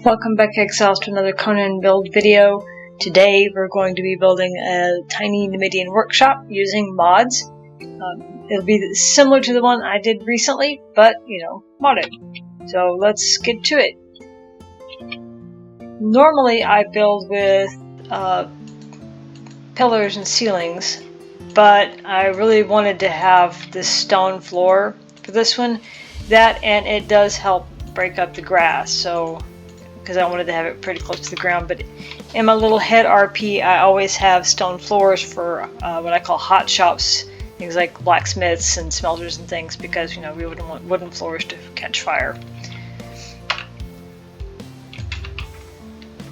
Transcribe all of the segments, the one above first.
Welcome back, Exiles, to another Conan build video. Today we're going to be building a tiny Numidian workshop using mods. It'll be similar to the one I did recently, but, modded. So let's get to it. Normally I build with pillars and ceilings, but I really wanted to have this stone floor for this one. That, and it does help break up the grass, so because I wanted to have it pretty close to the ground. But in my little head RP, I always have stone floors for what I call hot shops, things like blacksmiths and smelters and things, because we wouldn't want wooden floors to catch fire.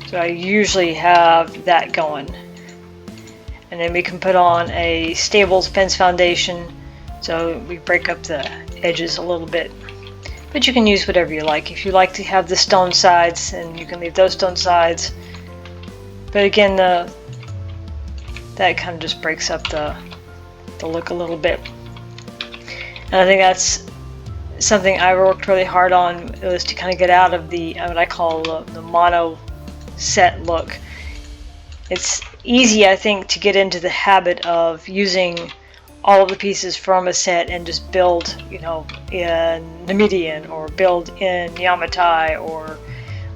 So I usually have that going, and then we can put on a stable fence foundation, so we break up the edges a little bit. But you can use whatever you like. If you like to have the stone sides, and you can leave those stone sides. But again, that kind of just breaks up the look a little bit. And I think that's something I worked really hard on, was to kind of get out of the what I call the mono set look. It's easy, I think, to get into the habit of using all of the pieces from a set and just build, in Numidian or build in Yamatai or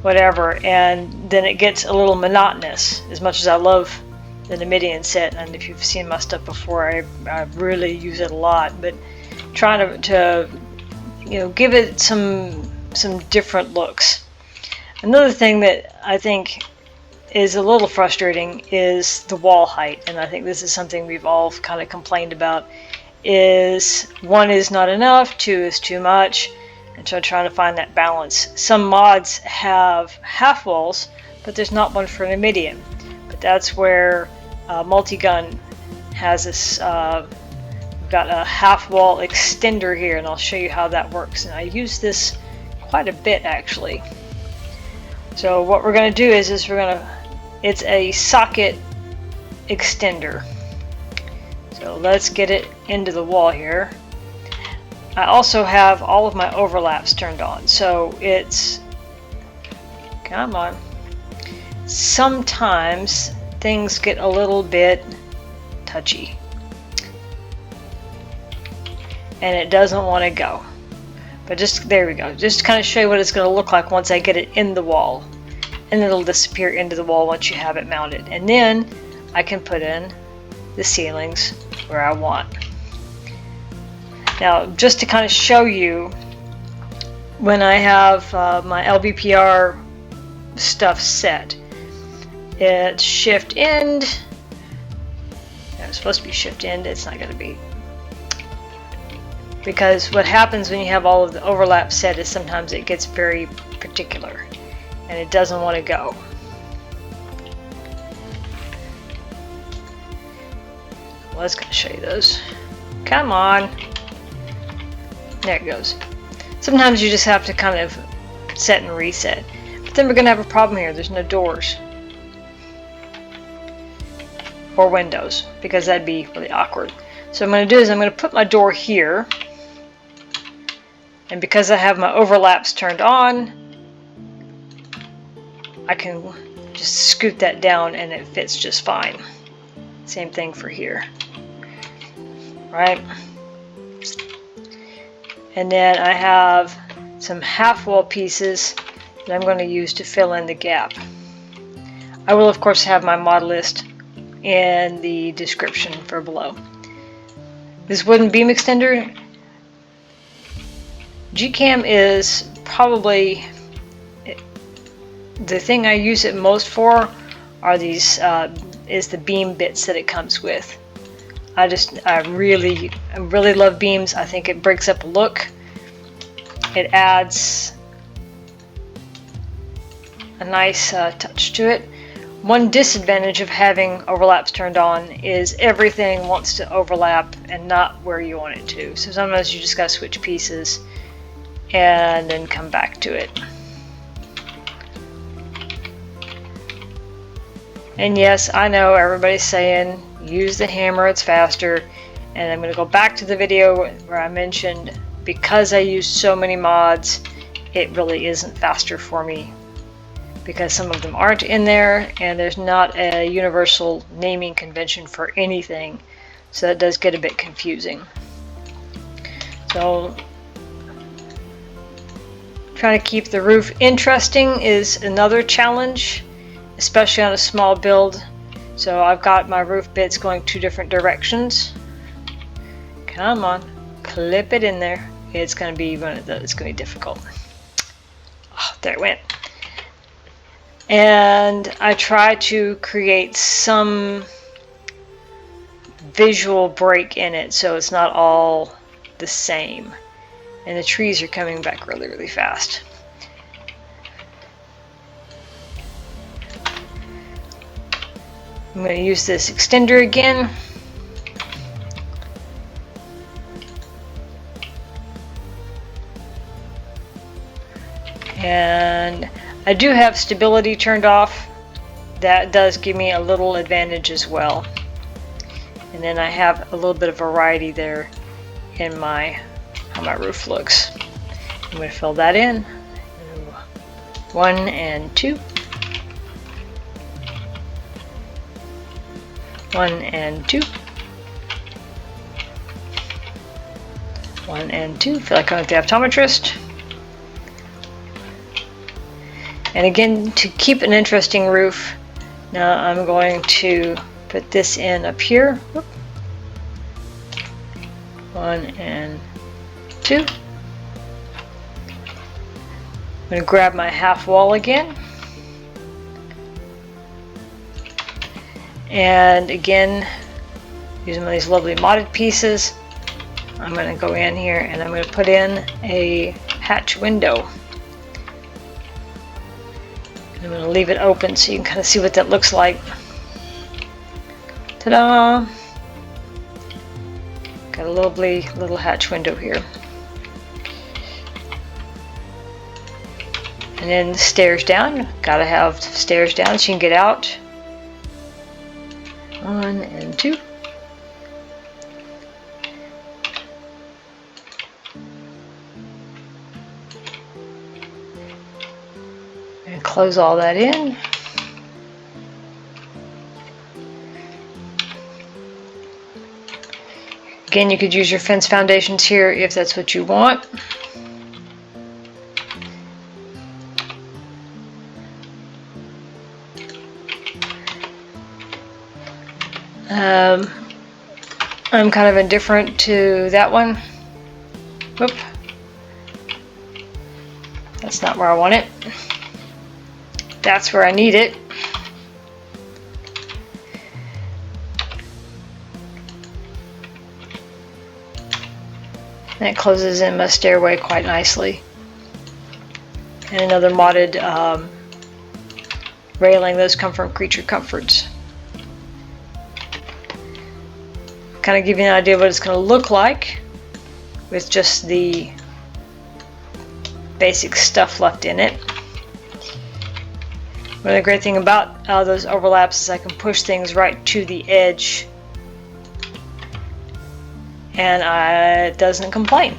whatever, and then it gets a little monotonous. As much as I love the Numidian set, and if you've seen my stuff before, I really use it a lot, but trying to give it some different looks. Another thing that I think is a little frustrating is the wall height, and I think this is something we've all kind of complained about, is 1 is not enough, 2 is too much, and so I'm trying to find that balance. Some mods have half walls, but there's not one for Numidian. But that's where Multigun has this, we've got a half wall extender here, and I'll show you how that works. And I use this quite a bit, actually. So what we're going to do is it's a socket extender. So let's get it into the wall here. I also have all of my overlaps turned on, so it's, come on, sometimes things get a little bit touchy and it doesn't want to go. But there we go. Just to kind of show you what it's going to look like once I get it in the wall. And it'll disappear into the wall once you have it mounted. And then I can put in the ceilings where I want. Now, just to kind of show you, when I have my LBPR stuff set, it's shift end. It's supposed to be shift end. It's not going to be. Because what happens when you have all of the overlap set is sometimes it gets very particular and it doesn't want to go. Well, I was going to show you those. Come on. There it goes. Sometimes you just have to kind of set and reset. But then we're going to have a problem here. There's no doors or windows, because that'd be really awkward. So what I'm going to do is I'm going to put my door here. And because I have my overlaps turned on, I can just scoot that down and it fits just fine. Same thing for here. Right? And then I have some half wall pieces that I'm going to use to fill in the gap. I will of course have my mod list in the description for below. This wooden beam extender, Gcam is probably the thing I use it most for. Are these is the beam bits that it comes with. I really love beams. I think it breaks up a look. It adds a nice touch to it. One disadvantage of having overlaps turned on is everything wants to overlap and not where you want it to. So sometimes you just gotta switch pieces and then come back to it. And yes, I know everybody's saying use the hammer, it's faster. And I'm going to go back to the video where I mentioned because I use so many mods, it really isn't faster for me because some of them aren't in there, and there's not a universal naming convention for anything, so that does get a bit confusing. So trying to keep the roof interesting is another challenge, especially on a small build. So I've got my roof bits going 2 different directions. Come on, clip it in there. It's going to be difficult. Oh, there it went. And I try to create some visual break in it so it's not all the same. And the trees are coming back really, really fast. I'm going to use this extender again. And I do have stability turned off. That does give me a little advantage as well. And then I have a little bit of variety there in how my roof looks. I'm going to fill that in. 1 and 2. 1 and 2. 1 and 2. Feel like I'm with the optometrist. And again, to keep an interesting roof, now I'm going to put this in up here. Whoop. 1 and 2. I'm going to grab my half wall again. And again, using one of these lovely modded pieces, I'm going to go in here and I'm going to put in a hatch window. I'm going to leave it open so you can kind of see what that looks like. Ta-da! Got a lovely little hatch window here. And then the stairs down. Gotta have stairs down so you can get out. 1 and 2. And close all that in. Again, you could use your fence foundations here if that's what you want. I'm kind of indifferent to that one. Whoop. That's not where I want it. That's where I need it. And it closes in my stairway quite nicely. And another modded railing. Those come from Creature Comforts. Kind of give you an idea of what it's going to look like with just the basic stuff left in it. One of the great thing about those overlaps is I can push things right to the edge and it doesn't complain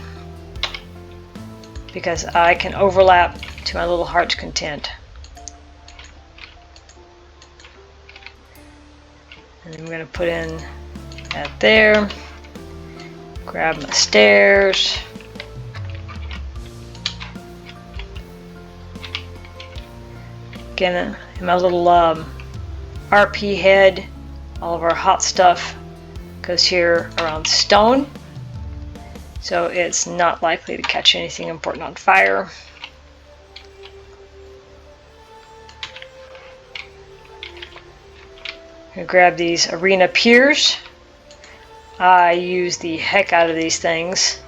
because I can overlap to my little heart's content. And I'm going to put in that there, grab my stairs, again in my little RP head. All of our hot stuff goes here around stone, so it's not likely to catch anything important on fire. I'm going to grab these arena piers. I use the heck out of these things.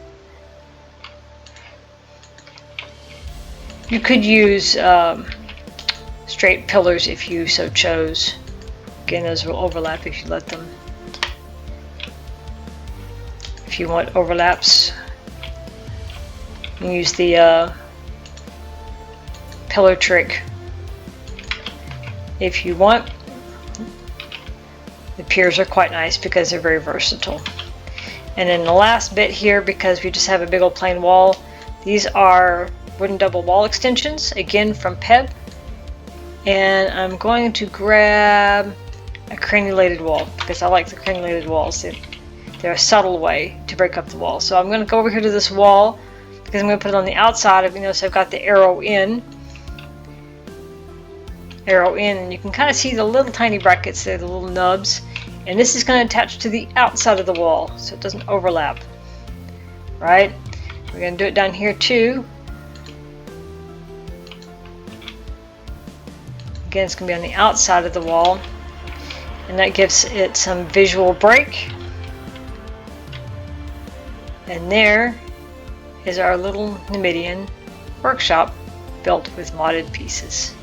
You could use straight pillars if you so chose. Again, those will overlap if you let them. If you want overlaps, you can use the pillar trick. If you want, the piers are quite nice because they're very versatile. And then the last bit here, because we just have a big old plain wall, these are wooden double wall extensions, again from PEB. And I'm going to grab a crenulated wall because I like the crenulated walls. They're a subtle way to break up the wall. So I'm going to go over here to this wall because I'm going to put it on the outside. You notice I've got the arrow in, and you can kind of see the little tiny brackets there, the little nubs. And this is going to attach to the outside of the wall so it doesn't overlap. Right? We're going to do it down here too. Again, it's going to be on the outside of the wall, and that gives it some visual break. And there is our little Numidian workshop built with modded pieces.